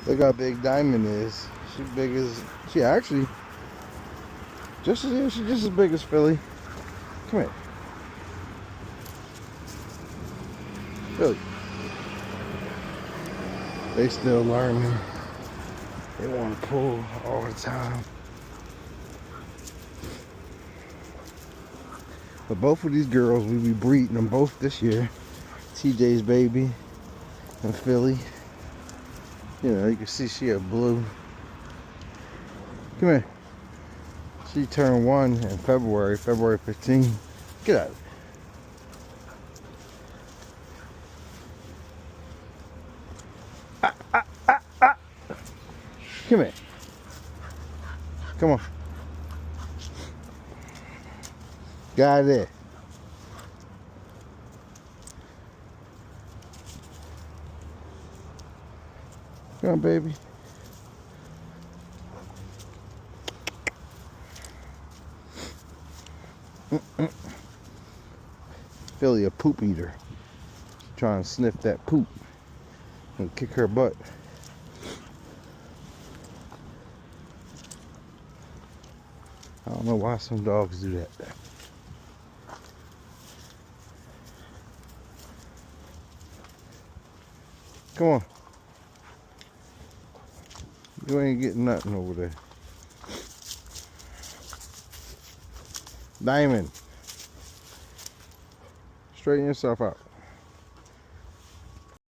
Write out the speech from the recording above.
Look how big Diamond is. She actually, she's just as big as Philly. Come here. Philly. They still learning. They want to pull all the time. But both of these girls, we be breeding them both this year. TJ's baby and Philly. You know, you can see she a blue. Come here. She turned 1 in February 15th. Get out of it. Come here. Come on. Got it. Come on, baby. Philly a poop eater. Trying to sniff that poop and kick her butt. I don't know why some dogs do that. Come on. You ain't getting nothing over there. Diamond. Straighten yourself out.